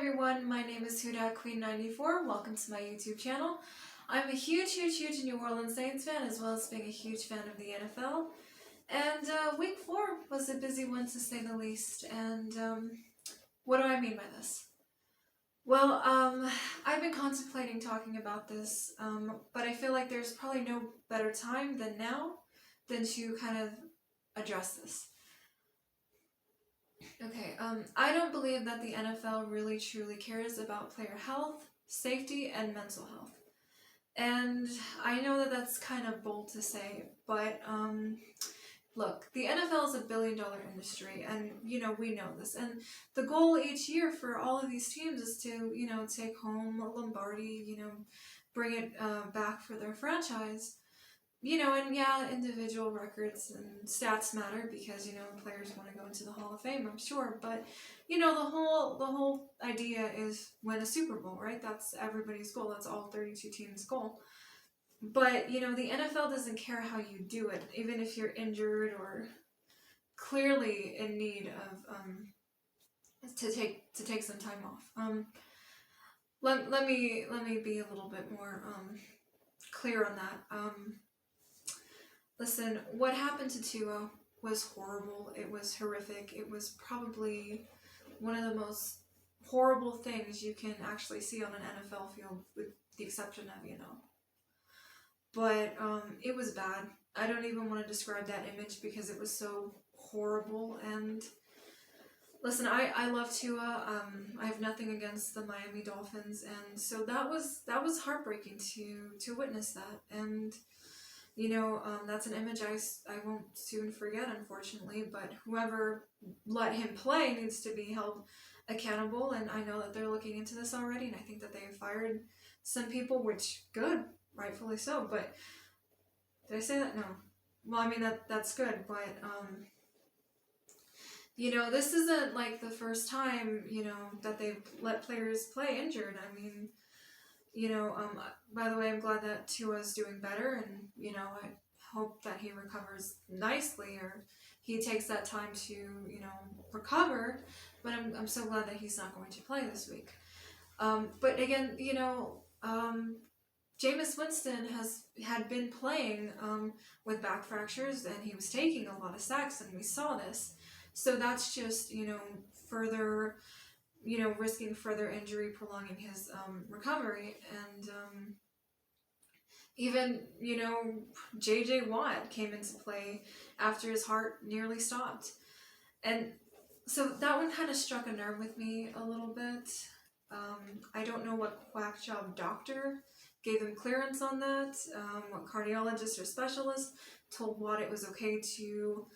everyone, my name is Huda Queen94. Welcome to my YouTube channel. I'm a huge New Orleans Saints fan, as well as being a huge fan of the NFL. And week 4 was a busy one, to say the least. And what do I mean by this? Well, I've been contemplating talking about this, but I feel like there's probably no better time than now than to kind of address this. Okay, I don't believe that the NFL really truly cares about player health, safety, and mental health. And I know that that's kind of bold to say, but look, the NFL is a billion-dollar industry, and we know this. And the goal each year for all of these teams is to take home a Lombardi, bring it back for their franchise. And yeah, individual records and stats matter because, players want to go into the Hall of Fame, I'm sure. But, the whole idea is win a Super Bowl, right? That's everybody's goal. That's all 32 teams' goal. But, the NFL doesn't care how you do it, even if you're injured or clearly in need of to take some time off. Let me be a little bit more clear on that. Listen, what happened to Tua was horrible. It was horrific. It was probably one of the most horrible things you can actually see on an NFL field, with the exception of, But it was bad. I don't even want to describe that image because it was so horrible. And listen, I love Tua. I have nothing against the Miami Dolphins, and so that was heartbreaking to witness that. And that's an image I won't soon forget, unfortunately, but whoever let him play needs to be held accountable, and I know that they're looking into this already, and I think that they've fired some people, which, good, rightfully so, but did I say that? No. Well, I mean, that's good, but, this isn't, like, the first time, that they've let players play injured. I mean, by the way, I'm glad that Tua's doing better, and, I hope that he recovers nicely, or he takes that time to, recover, but I'm so glad that he's not going to play this week. But again, Jameis Winston had been playing with back fractures, and he was taking a lot of sacks, and we saw this. So that's just, further risking further injury, prolonging his recovery. And even, J.J. Watt came into play after his heart nearly stopped. And so that one kind of struck a nerve with me a little bit. I don't know what quack job doctor gave him clearance on that, what cardiologist or specialist told Watt it was okay to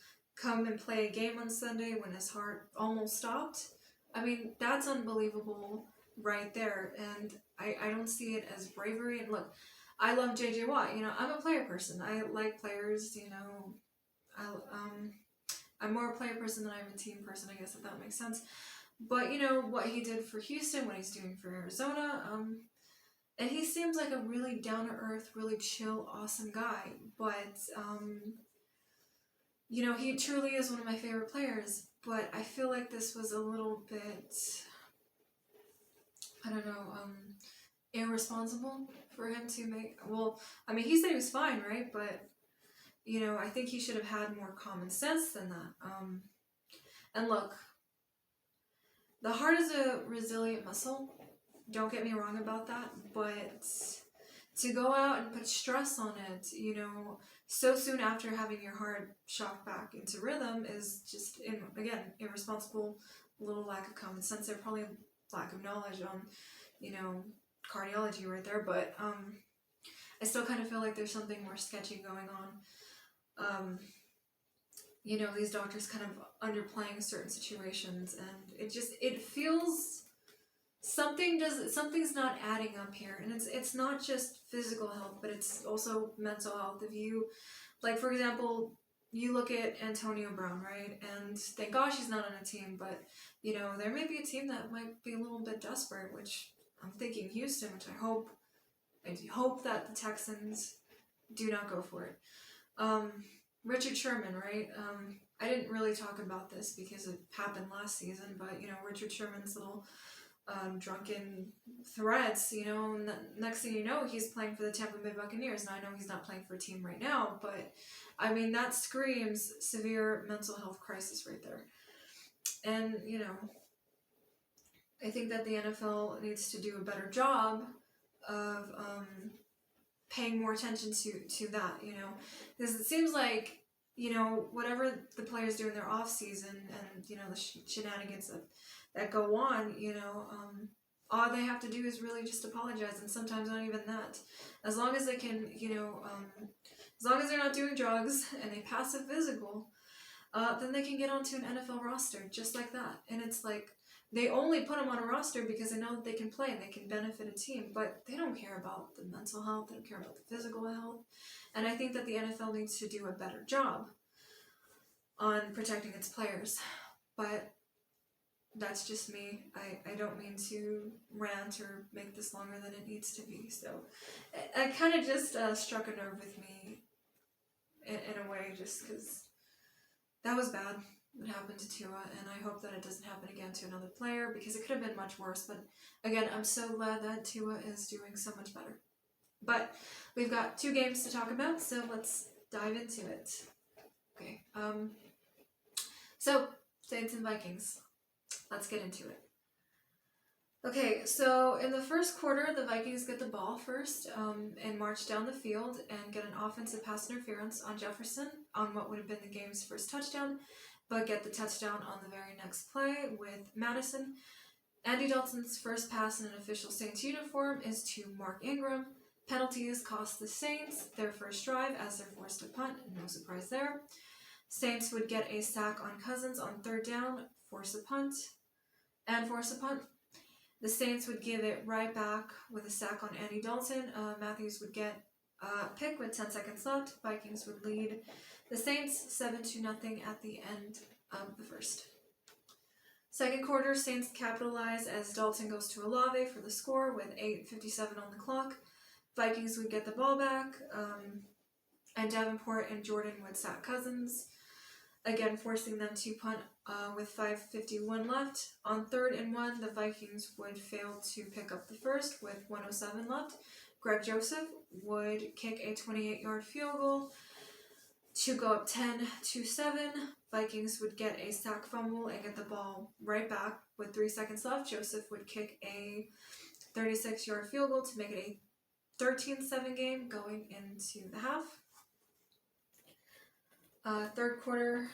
come and play a game on Sunday when his heart almost stopped. I mean, that's unbelievable right there, and I don't see it as bravery. And look, I love J.J. Watt. I'm a player person. I like players, I'm more a player person than I'm a team person, I guess, if that makes sense. But, what he did for Houston, what he's doing for Arizona, and he seems like a really down-to-earth, really chill, awesome guy. But, he truly is one of my favorite players. But I feel like this was a little bit, I don't know, irresponsible for him to make. Well, I mean, he said he was fine, right? But, I think he should have had more common sense than that. And look, the heart is a resilient muscle. Don't get me wrong about that. But to go out and put stress on it, so soon after having your heart shocked back into rhythm is just, again, irresponsible, little lack of common sense. There probably lack of knowledge on, cardiology right there, but I still kind of feel like there's something more sketchy going on. These doctors kind of underplaying certain situations, and it feels something's not adding up here. And it's not just physical health, but it's also mental health. If you, like, for example, you look at Antonio Brown, right? And thank gosh he's not on a team, but there may be a team that might be a little bit desperate, which I'm thinking Houston, which I hope that the Texans do not go for it. Richard Sherman, right? I didn't really talk about this because it happened last season, but Richard Sherman's little drunken threats, you know, and next thing you know, he's playing for the Tampa Bay Buccaneers. Now, I know he's not playing for a team right now, but I mean, that screams severe mental health crisis right there. And, you know, I think that the NFL needs to do a better job of paying more attention to that, you know, because it seems like, you know, whatever the players do in their off season and, you know, the shenanigans that go on, you know, all they have to do is really just apologize, and sometimes not even that. As long as they can, you know, as long as they're not doing drugs and they pass a physical, then they can get onto an NFL roster just like that. And it's like, they only put them on a roster because they know that they can play and they can benefit a team, but they don't care about the mental health, they don't care about the physical health. And I think that the NFL needs to do a better job on protecting its players. But that's just me. I don't mean to rant or make this longer than it needs to be. So it kind of just struck a nerve with me in a way, just because that was bad what happened to Tua, and I hope that it doesn't happen again to another player, because it could have been much worse. But again, I'm so glad that Tua is doing so much better. But we've got 2 games to talk about, so let's dive into it. Okay, so Saints and Vikings. Let's get into it. Okay, so in the first quarter, the Vikings get the ball first and march down the field and get an offensive pass interference on Jefferson on what would have been the game's first touchdown, but get the touchdown on the very next play with Madison. Andy Dalton's first pass in an official Saints uniform is to Mark Ingram. Penalties cost the Saints their first drive as they're forced to punt, no surprise there. Saints would get a sack on Cousins on 3rd down, force a punt. The Saints would give it right back with a sack on Andy Dalton. Matthews would get a pick with 10 seconds left. Vikings would lead the Saints 7-0 at the end of the first. Second quarter, Saints capitalize as Dalton goes to Olave for the score with 8:57 on the clock. Vikings would get the ball back, and Davenport and Jordan would sack Cousins, again forcing them to punt with 5:51 left. On 3rd and 1, the Vikings would fail to pick up the first with 1:07 left. Greg Joseph would kick a 28-yard field goal to go up 10-7. Vikings would get a sack fumble and get the ball right back with 3 seconds left. Joseph would kick a 36-yard field goal to make it a 13-7 game going into the half. Third quarter,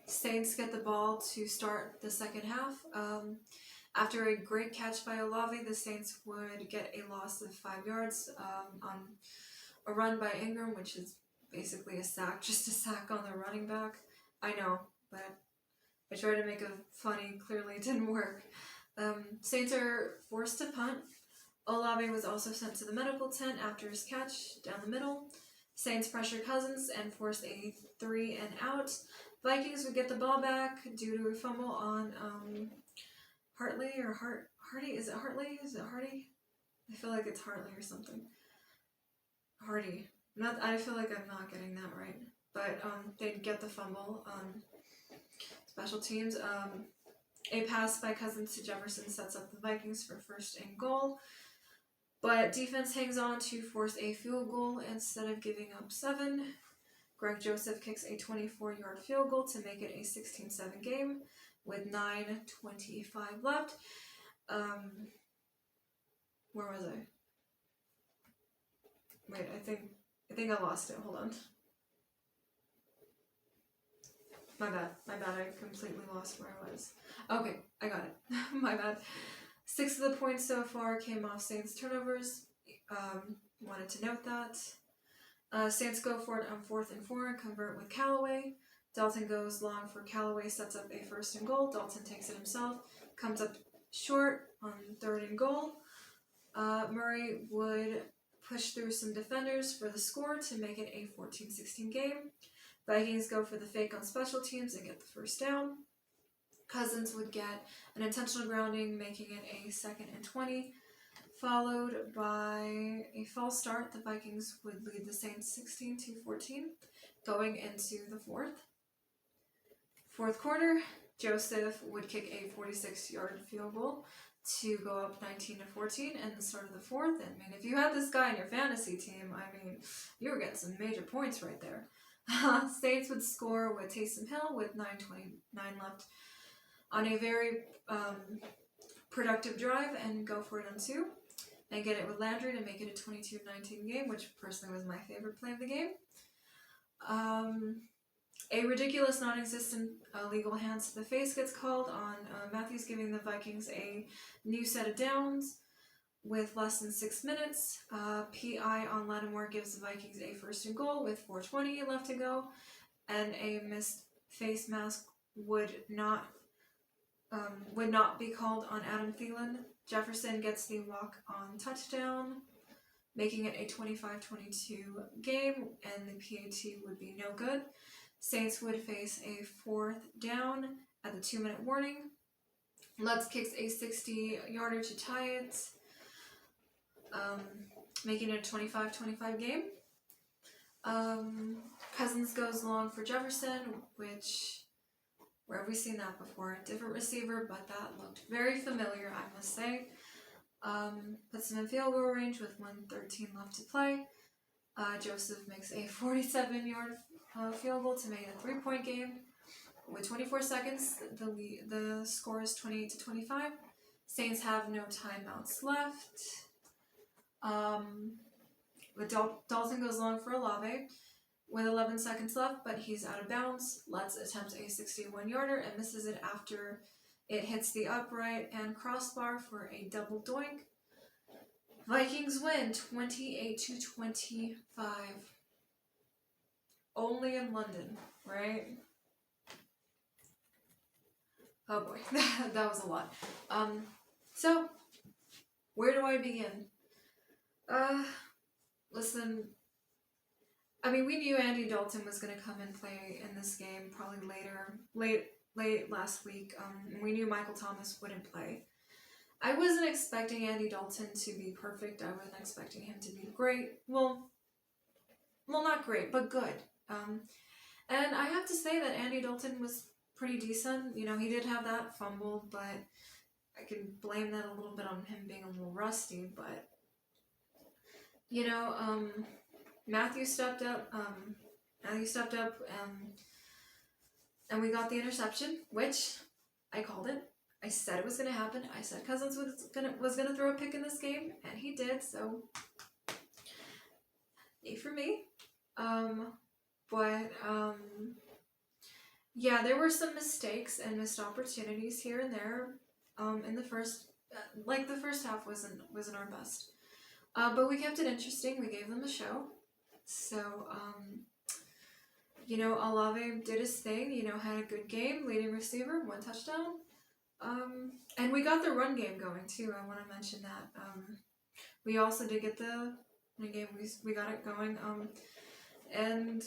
Saints get the ball to start the second half. After a great catch by Olave, the Saints would get a loss of 5 yards on a run by Ingram, which is basically a sack, just a sack on the running back. I know, but I tried to make it funny. Clearly it didn't work. Saints are forced to punt. Olave was also sent to the medical tent after his catch down the middle. Saints pressure Cousins and force a 3 and out. Vikings would get the ball back due to a fumble on Hartley or Hardy. Is it Hartley? Is it Hardy? I feel like it's Hartley or something. Hardy. I feel like I'm not getting that right. But they'd get the fumble on special teams. A pass by Cousins to Jefferson sets up the Vikings for 1st and goal. But defense hangs on to force a field goal instead of giving up 7. Greg Joseph kicks a 24-yard field goal to make it a 16-7 game with 9:25 left. Where was I? Wait, I think I lost it. Hold on. My bad. I completely lost where I was. Okay, I got it. My bad. 6 of the points so far came off Saints turnovers. Wanted to note that. Saints go for it on 4th and 4 and convert with Callaway. Dalton goes long for Callaway, sets up a 1st and goal. Dalton takes it himself, comes up short on 3rd and goal. Murray would push through some defenders for the score to make it a 14-16 game. Vikings go for the fake on special teams and get the 1st down. Cousins would get an intentional grounding, making it a 2nd and 20, followed by a false start. The Vikings would lead the Saints 16-14, going into the 4th. Fourth quarter, Joseph would kick a 46-yard field goal to go up 19-14 in the start of the fourth. And I mean, if you had this guy in your fantasy team, I mean, you were getting some major points right there. Saints would score with Taysom Hill with 9:29 left on a very productive drive and go for it on 2. And get it with Landry to make it a 22-19 game, which personally was my favorite play of the game. A ridiculous non-existent legal hands to the face gets called on Matthews, giving the Vikings a new set of downs with less than 6 minutes. PI on Lattimore gives the Vikings a 1st and goal with 4:20 left to go, and a missed face mask would not be called on Adam Thielen. Jefferson gets the walk-on touchdown, making it a 25-22 game, and the PAT would be no good. Saints would face a 4th down at the 2-minute warning. Lutz kicks a 60-yarder to tie it, making it a 25-25 game. Cousins goes long for Jefferson, which, where have we seen that before? Different receiver, but that looked very familiar, I must say. Puts him in field goal range with 1:13 left to play. Joseph makes a 47-yard field goal to make it a 3-point game. With 24 seconds, the score is 28-25. Saints have no timeouts left. Dalton goes long for Olave with 11 seconds left, but he's out of bounds. Let's attempt a 61-yarder and misses it after it hits the upright and crossbar for a double doink. Vikings win 28-25. Only in London, right? Oh boy, that was a lot. So, where do I begin? Listen, I mean, we knew Andy Dalton was going to come and play in this game probably late last week. We knew Michael Thomas wouldn't play. I wasn't expecting Andy Dalton to be perfect. I wasn't expecting him to be great. Well, not great, but good. And I have to say that Andy Dalton was pretty decent. You know, he did have that fumble, but I can blame that a little bit on him being a little rusty. But, you know, Matthew stepped up, and we got the interception, which I called it. I said it was going to happen. I said Cousins was gonna throw a pick in this game, and he did, so yay for me. Yeah, there were some mistakes and missed opportunities here and there in the first, the first half wasn't our best. But we kept it interesting. We gave them a show. So, you know, Olave did his thing, you know, had a good game, leading receiver, 1 touchdown. And we got the run game going too. I want to mention that. We also did get the run game. We got it going. And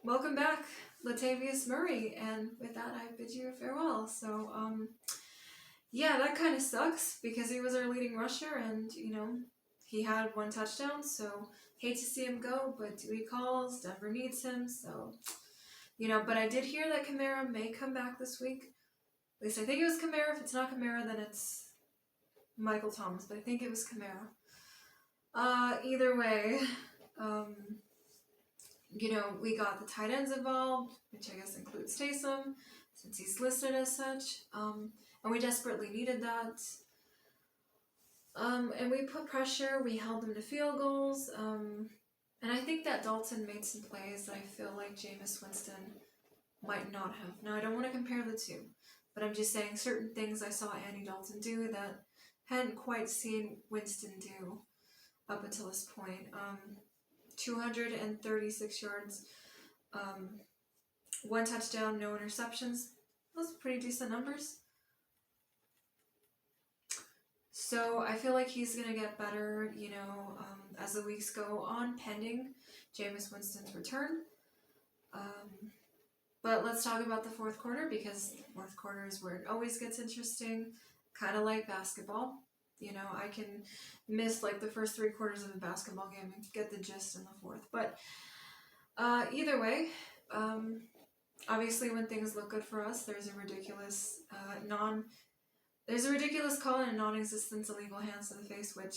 welcome back, Latavius Murray. And with that, I bid you farewell. So, yeah, that kind of sucks because he was our leading rusher, and you know, he had 1 touchdown. So hate to see him go, but duty calls. Denver needs him. So, you know, but I did hear that Kamara may come back this week. At least I think it was Kamara. If it's not Kamara, then it's Michael Thomas. But I think it was Kamara. Either way, you know, we got the tight ends involved, which I guess includes Taysom, since he's listed as such. And we desperately needed that. And we put pressure. We held them to field goals. And I think that Dalton made some plays that I feel like Jameis Winston might not have. Now, I don't want to compare the two. But I'm just saying certain things I saw Andy Dalton do that hadn't quite seen Winston do up until this point. 236 yards, 1 touchdown, no interceptions. Those are pretty decent numbers. So I feel like he's going to get better, you know, as the weeks go on, pending Jameis Winston's return. But let's talk about the fourth quarter, because the fourth quarter is where it always gets interesting, kind of like basketball. You know, I can miss like the first 3 quarters of a basketball game and get the gist in the fourth. But either way, Obviously, when things look good for us, there's a ridiculous there's a ridiculous call and a non-existence illegal hands to the face, which,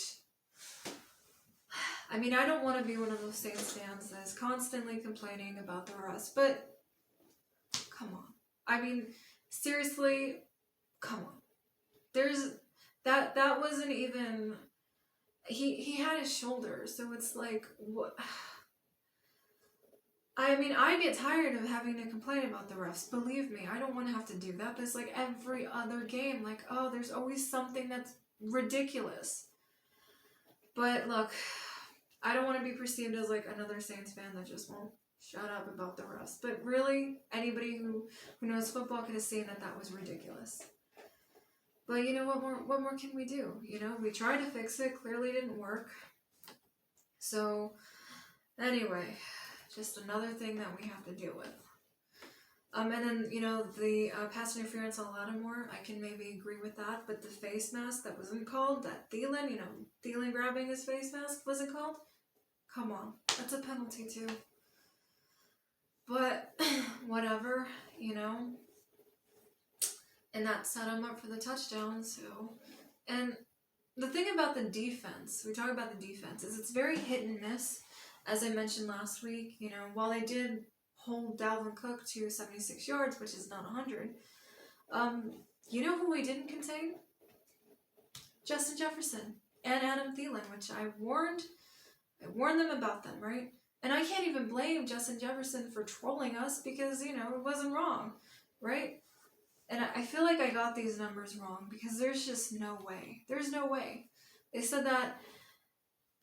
I mean, I don't want to be one of those Saints fans that's constantly complaining about the refs, but come on. I mean, seriously, come on. There's that wasn't even, he had his shoulder, so it's like, what? I mean, I get tired of having to complain about the refs. Believe me, I don't want to have to do that. But it's like every other game. Like, oh, there's always something that's ridiculous. But look, I don't want to be perceived as like another Saints fan that just won't shut up about the refs. But really, anybody who knows football could have seen that that was ridiculous. But you know, what more can we do? You know, we tried to fix it. Clearly didn't work. So, anyway, just another thing that we have to deal with. And then, you know, the pass interference on Lattimore, I can maybe agree with that, but the face mask that wasn't called, that Thielen, you know, Thielen grabbing his face mask wasn't called? Come on, that's a penalty too. But, whatever, you know, and that set him up for the touchdown, so, and the thing about the defense, we talk about the defense, is it's very hit and miss. As I mentioned last week, you know, while they did hold Dalvin Cook to 76 yards, which is not 100, you know who we didn't contain? Justin Jefferson and Adam Thielen, which I warned them about them, right? And I can't even blame Justin Jefferson for trolling us because, you know, it wasn't wrong, right? And I feel like I got these numbers wrong because there's just no way. There's no way. They said that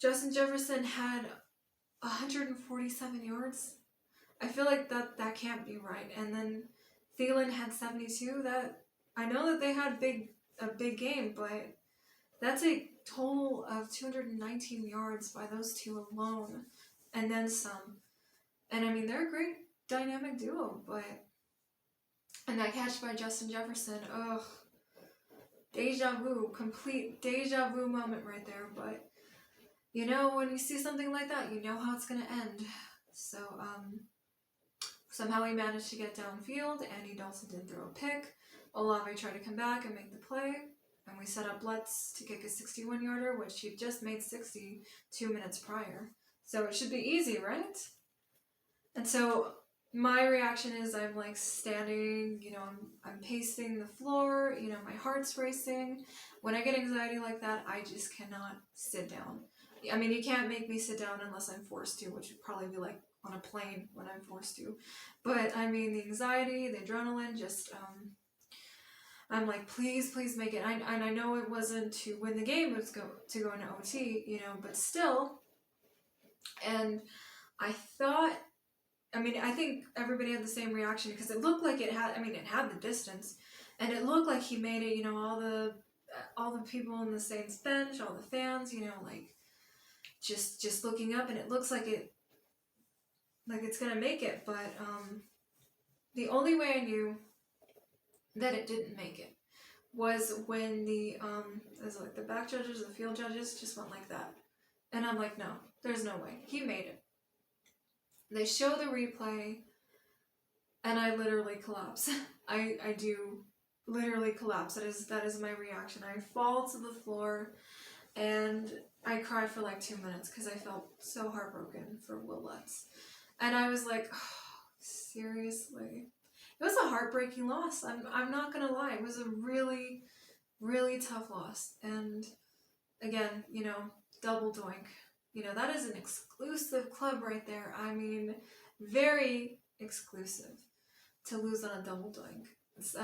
Justin Jefferson had 147 yards. I feel like that can't be right. And then Thielen had 72. That, I know that they had a big game, but that's a total of 219 yards by those two alone, and then some. And I mean, they're a great dynamic duo, but, and that catch by Justin Jefferson, ugh, deja vu, complete deja vu moment right there. But you know, when you see something like that, you know how it's going to end. So, somehow he managed to get downfield, and he also did throw a pick. Olave tried to come back and make the play, and we set up Lutz to kick a 61-yarder, which he just made 60 2 minutes prior. So it should be easy, right? And so my reaction is I'm like standing, you know, I'm pacing the floor, you know, my heart's racing. When I get anxiety like that, I just cannot sit down. I mean, you can't make me sit down unless I'm forced to, which would probably be like on a plane when I'm forced to. But I mean, the anxiety, the adrenaline, just, I'm like, please make it. And I know it wasn't to win the game, it was to go into OT, you know, but still. And I thought, I mean, I think everybody had the same reaction because it looked like it had the distance, and it looked like he made it, you know, all the people on the Saints bench, all the fans, you know, like, just looking up, and it looks like it's gonna make it, but the only way I knew that it didn't make it was when the back judges, the field judges just went like that, and I'm like, no, there's no way he made it. They show the replay, and I literally collapse. I do literally collapse. That is my reaction. I fall to the floor, and I cried for like 2 minutes because I felt so heartbroken for Will Lutz. And I was like, oh, seriously? It was a heartbreaking loss. I'm not going to lie. It was a really, really tough loss. And again, you know, double doink. You know, that is an exclusive club right there. I mean, very exclusive to lose on a double doink. It's,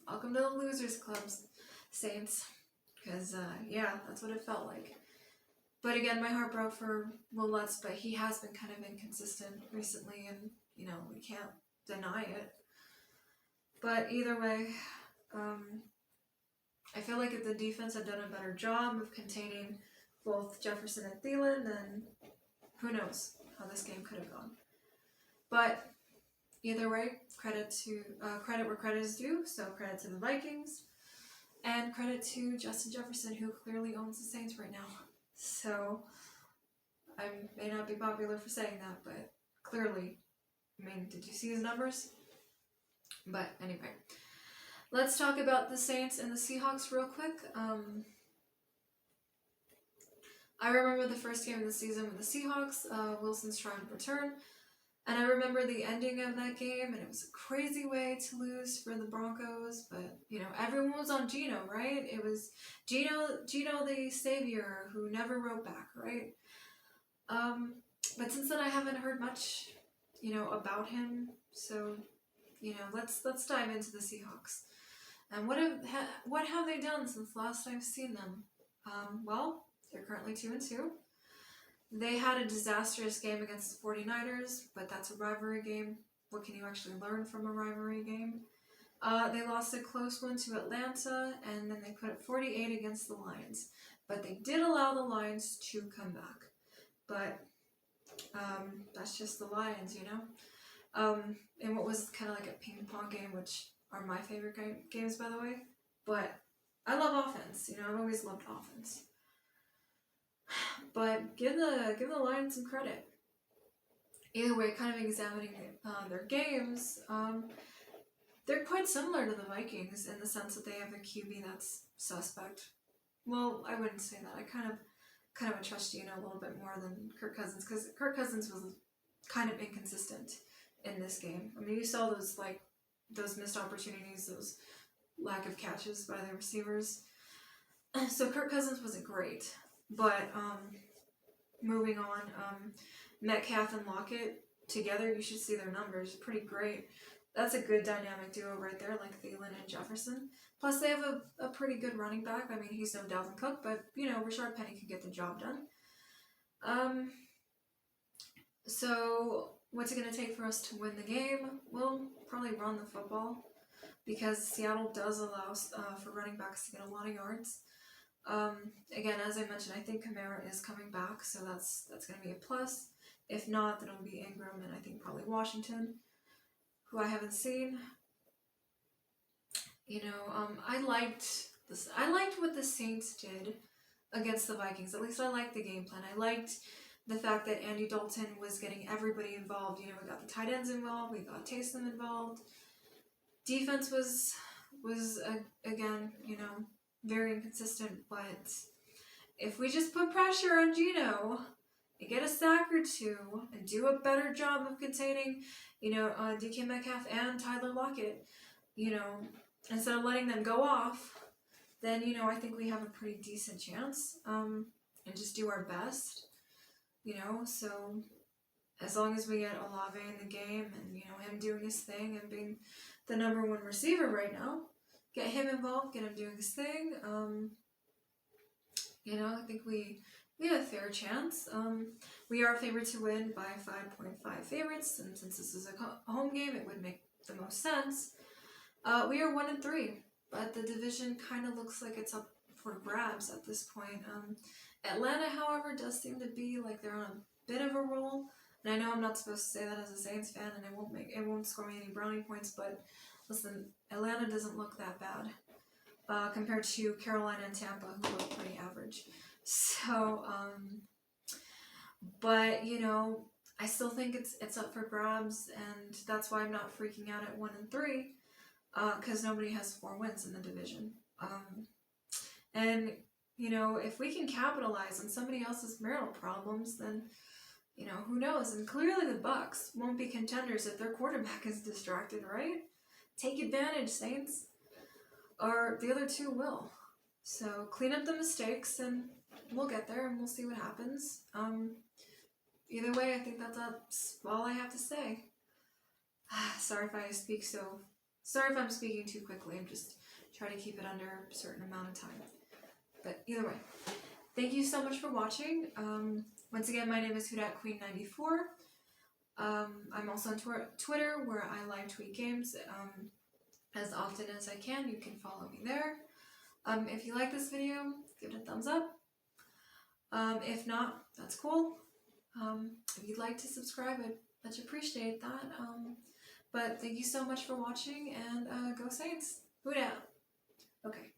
welcome to the Losers Clubs, Saints. Because, yeah, that's what it felt like. But again, my heart broke for Will Lutz, but he has been kind of inconsistent recently, and, you know, we can't deny it. But either way, I feel like if the defense had done a better job of containing both Jefferson and Thielen, then who knows how this game could have gone. But either way, credit where credit is due, so credit to the Vikings. And credit to Justin Jefferson, who clearly owns the Saints right now. So, I may not be popular for saying that, but clearly, I mean, did you see his numbers? But anyway, let's talk about the Saints and the Seahawks real quick. I remember the first game of the season with the Seahawks, Wilson's trying to return. And I remember the ending of that game, and it was a crazy way to lose for the Broncos. But, you know, everyone was on Geno, right? It was Geno the savior who never wrote back, right? But since then I haven't heard much, you know, about him. So, you know, let's dive into the Seahawks. And what have they done since last I've seen them? Well, they're currently 2-2. They had a disastrous game against the 49ers, but that's a rivalry game. What can you actually learn from a rivalry game? They lost a close one to Atlanta, and then they put up 48 against the Lions. But they did allow the Lions to come back. But that's just the Lions, you know? And what was kind of like a ping pong game, which are my favorite games, by the way. But I love offense. You know, I've always loved offense. But give the Lions some credit. Either way, kind of examining their games, they're quite similar to the Vikings in the sense that they have a QB that's suspect. Well, I wouldn't say that. I kind of would trust Geno a little bit more than Kirk Cousins, because Kirk Cousins was kind of inconsistent in this game. I mean, you saw those missed opportunities, those lack of catches by the receivers. So Kirk Cousins wasn't great. But moving on, Metcalf and Lockett together, you should see their numbers. Pretty great. That's a good dynamic duo right there, like Thielen and Jefferson. Plus, they have a pretty good running back. I mean, he's no Dalvin Cook, but, you know, Rashard Penny could get the job done. So, what's it going to take for us to win the game? We'll probably run the football, because Seattle does allow for running backs to get a lot of yards. Again, as I mentioned, I think Kamara is coming back, so that's going to be a plus. If not, then it'll be Ingram and I think probably Washington, who I haven't seen. You know, I liked what the Saints did against the Vikings. At least I liked the game plan. I liked the fact that Andy Dalton was getting everybody involved. You know, we got the tight ends involved, we got Taysom involved. Defense was again, you know, very inconsistent, but if we just put pressure on Geno and get a sack or two and do a better job of containing, you know, DK Metcalf and Tyler Lockett, you know, instead of letting them go off, then, you know, I think we have a pretty decent chance, and just do our best, you know. So as long as we get Olave in the game and, you know, him doing his thing and being the number one receiver right now, get him involved, get him doing his thing. You know, I think we have a fair chance. We are favored to win by 5.5 favorites, and since this is a home game, it would make the most sense. We are 1-3, but the division kind of looks like it's up for grabs at this point. Atlanta, however, does seem to be like they're on a bit of a roll. And I know I'm not supposed to say that as a Saints fan, and it won't score me any brownie points, but listen, Atlanta doesn't look that bad compared to Carolina and Tampa, who look pretty average. So, but, you know, I still think it's up for grabs, and that's why I'm not freaking out at 1-3, because nobody has 4 wins in the division. And, you know, if we can capitalize on somebody else's marital problems, then, you know, who knows? And clearly the Bucks won't be contenders if their quarterback is distracted, right? Take advantage, Saints. Or the other two will. So clean up the mistakes and we'll get there and we'll see what happens. Either way, I think that's all I have to say. Sorry if I'm speaking too quickly. I'm just trying to keep it under a certain amount of time. But either way, thank you so much for watching. Once again, my name is HoodatQueen94. I'm also on Twitter, where I live tweet games as often as I can. You can follow me there. If you like this video, give it a thumbs up. If not, that's cool. If you'd like to subscribe, I'd much appreciate that. But thank you so much for watching, and go Saints. Hoodat. Okay.